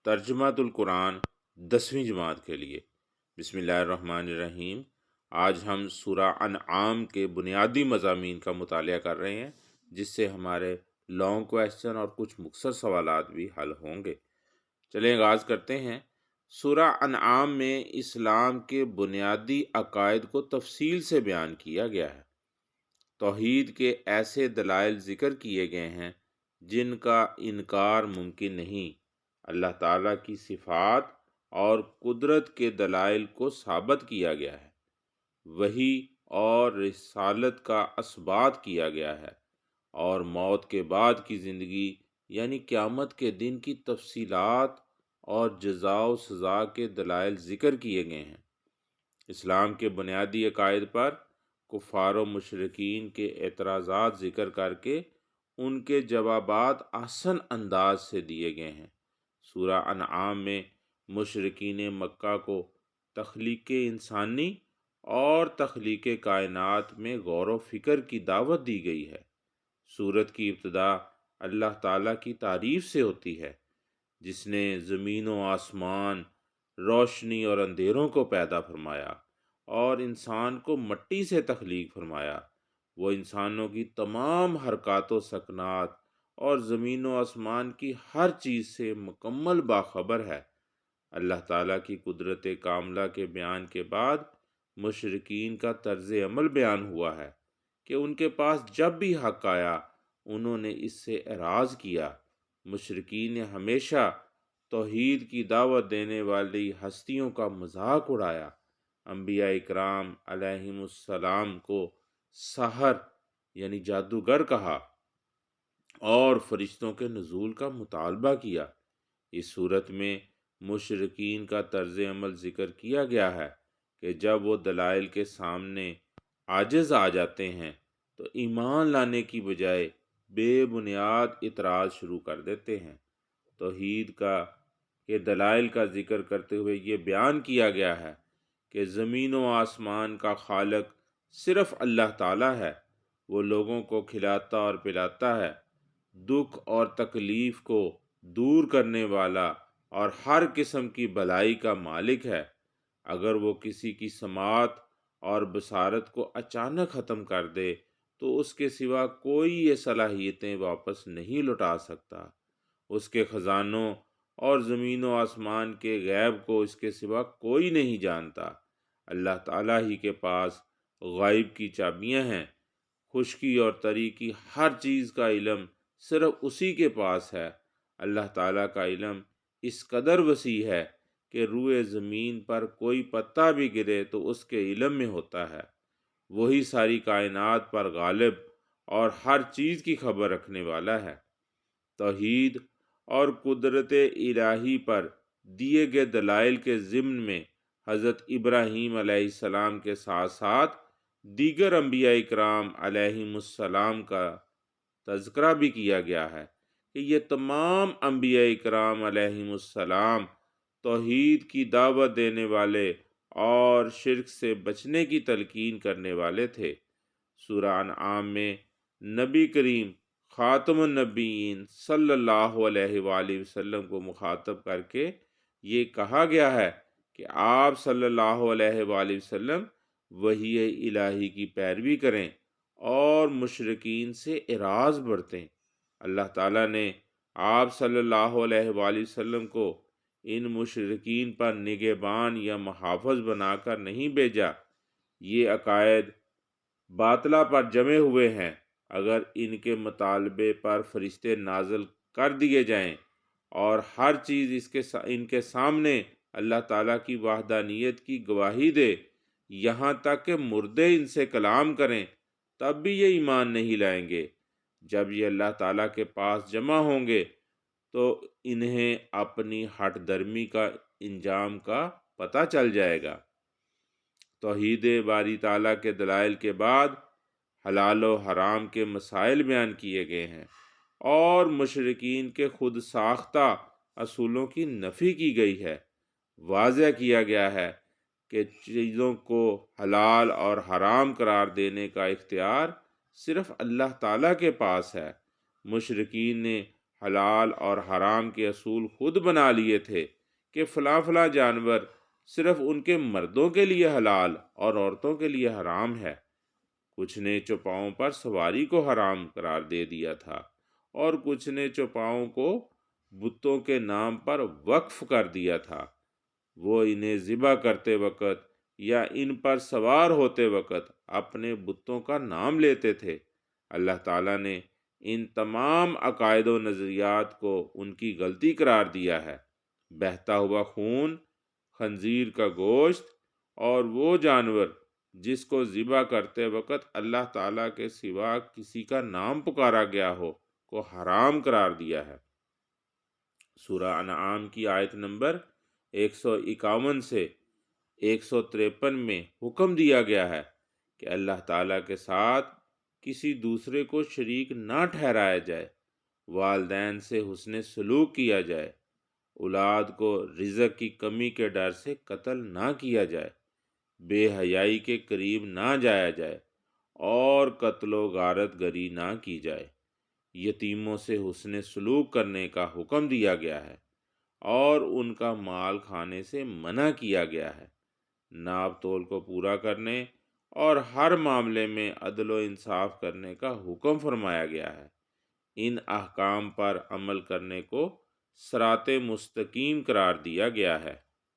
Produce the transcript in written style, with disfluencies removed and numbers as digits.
ترجمہ القرآن 10ویں جماعت کے لیے۔ بسم اللہ الرحمن الرحیم۔ آج ہم سورہ انعام کے بنیادی مضامین کا مطالعہ کر رہے ہیں، جس سے ہمارے لانگ کویسچن اور کچھ مختصر سوالات بھی حل ہوں گے۔ چلیں آغاز کرتے ہیں۔ سورہ انعام میں اسلام کے بنیادی عقائد کو تفصیل سے بیان کیا گیا ہے۔ توحید کے ایسے دلائل ذکر کیے گئے ہیں جن کا انکار ممکن نہیں۔ اللہ تعالیٰ کی صفات اور قدرت کے دلائل کو ثابت کیا گیا ہے۔ وحی اور رسالت کا اثبات کیا گیا ہے، اور موت کے بعد کی زندگی یعنی قیامت کے دن کی تفصیلات اور جزا و سزا کے دلائل ذکر کیے گئے ہیں۔ اسلام کے بنیادی عقائد پر کفار و مشرکین کے اعتراضات ذکر کر کے ان کے جوابات آسن انداز سے دیے گئے ہیں۔ سورہ انعام میں مشرکین مکہ کو تخلیق انسانی اور تخلیق کائنات میں غور و فکر کی دعوت دی گئی ہے۔ سورت کی ابتدا اللہ تعالیٰ کی تعریف سے ہوتی ہے، جس نے زمین و آسمان، روشنی اور اندھیروں کو پیدا فرمایا اور انسان کو مٹی سے تخلیق فرمایا۔ وہ انسانوں کی تمام حرکات و سکنات اور زمین و آسمان کی ہر چیز سے مکمل باخبر ہے۔ اللہ تعالیٰ کی قدرت کاملہ کے بیان کے بعد مشرکین کا طرز عمل بیان ہوا ہے کہ ان کے پاس جب بھی حق آیا انہوں نے اس سے اعراض کیا۔ مشرکین نے ہمیشہ توحید کی دعوت دینے والی ہستیوں کا مذاق اڑایا۔ انبیاء اکرام علیہم السلام کو ساحر یعنی جادوگر کہا اور فرشتوں کے نزول کا مطالبہ کیا۔ اس صورت میں مشرکین کا طرز عمل ذکر کیا گیا ہے کہ جب وہ دلائل کے سامنے عاجز آ جاتے ہیں تو ایمان لانے کی بجائے بے بنیاد اعتراض شروع کر دیتے ہیں۔ توحید کے دلائل کا ذکر کرتے ہوئے یہ بیان کیا گیا ہے کہ زمین و آسمان کا خالق صرف اللہ تعالیٰ ہے۔ وہ لوگوں کو کھلاتا اور پلاتا ہے، دکھ اور تکلیف کو دور کرنے والا اور ہر قسم کی بھلائی کا مالک ہے۔ اگر وہ کسی کی سماعت اور بصارت کو اچانک ختم کر دے تو اس کے سوا کوئی یہ صلاحیتیں واپس نہیں لوٹا سکتا۔ اس کے خزانوں اور زمین و آسمان کے غیب کو اس کے سوا کوئی نہیں جانتا۔ اللہ تعالیٰ ہی کے پاس غائب کی چابیاں ہیں۔ خشکی اور تری کی ہر چیز کا علم صرف اسی کے پاس ہے۔ اللہ تعالیٰ کا علم اس قدر وسیع ہے کہ روئے زمین پر کوئی پتا بھی گرے تو اس کے علم میں ہوتا ہے۔ وہی ساری کائنات پر غالب اور ہر چیز کی خبر رکھنے والا ہے۔ توحید اور قدرت الہی پر دیے گئے دلائل کے ضمن میں حضرت ابراہیم علیہ السلام کے ساتھ ساتھ دیگر انبیاء اکرام علیہم السلام کا تذکرہ بھی کیا گیا ہے کہ یہ تمام انبیاء اکرام علیہم السلام توحید کی دعوت دینے والے اور شرک سے بچنے کی تلقین کرنے والے تھے۔ سورہ انعام میں نبی کریم خاتم النبیین صلی اللہ علیہ وآلہ وسلم کو مخاطب کر کے یہ کہا گیا ہے کہ آپ صلی اللہ علیہ وآلہ وسلم وحی الہی کی پیروی کریں اور مشرکین سے اعراض برتیں۔ اللہ تعالیٰ نے آپ صلی اللہ علیہ وآلہ وسلم کو ان مشرکین پر نگہبان یا محافظ بنا کر نہیں بھیجا۔ یہ عقائد باطلہ پر جمے ہوئے ہیں۔ اگر ان کے مطالبے پر فرشتے نازل کر دیے جائیں اور ہر چیز ان کے سامنے اللہ تعالیٰ کی وحدانیت کی گواہی دے، یہاں تک کہ مردے ان سے کلام کریں، تب بھی یہ ایمان نہیں لائیں گے۔ جب یہ اللہ تعالیٰ کے پاس جمع ہوں گے تو انہیں اپنی ہٹ درمی کا انجام کا پتہ چل جائے گا۔ توحید باری تعالیٰ کے دلائل کے بعد حلال و حرام کے مسائل بیان کیے گئے ہیں اور مشرکین کے خود ساختہ اصولوں کی نفی کی گئی ہے۔ واضح کیا گیا ہے کہ چیزوں کو حلال اور حرام قرار دینے کا اختیار صرف اللہ تعالیٰ کے پاس ہے۔ مشرکین نے حلال اور حرام کے اصول خود بنا لیے تھے کہ فلاں فلاں جانور صرف ان کے مردوں کے لیے حلال اور عورتوں کے لیے حرام ہے۔ کچھ نے چوپاؤں پر سواری کو حرام قرار دے دیا تھا اور کچھ نے چوپاؤں کو بتوں کے نام پر وقف کر دیا تھا۔ وہ انہیں ذبح کرتے وقت یا ان پر سوار ہوتے وقت اپنے بتوں کا نام لیتے تھے۔ اللہ تعالیٰ نے ان تمام عقائد و نظریات کو ان کی غلطی قرار دیا ہے۔ بہتا ہوا خون، خنزیر کا گوشت اور وہ جانور جس کو ذبح کرتے وقت اللہ تعالیٰ کے سوا کسی کا نام پکارا گیا ہو کو حرام قرار دیا ہے۔ سورہ انعام کی آیت نمبر 151 سے 153 میں حکم دیا گیا ہے کہ اللہ تعالیٰ کے ساتھ کسی دوسرے کو شریک نہ ٹھہرایا جائے، والدین سے حسن سلوک کیا جائے، اولاد کو رزق کی کمی کے ڈر سے قتل نہ کیا جائے، بے حیائی کے قریب نہ جایا جائے اور قتل و غارت گری نہ کی جائے۔ یتیموں سے حسن سلوک کرنے کا حکم دیا گیا ہے اور ان کا مال کھانے سے منع کیا گیا ہے۔ ناپ تول کو پورا کرنے اور ہر معاملے میں عدل و انصاف کرنے کا حکم فرمایا گیا ہے۔ ان احکام پر عمل کرنے کو صراط مستقیم قرار دیا گیا ہے۔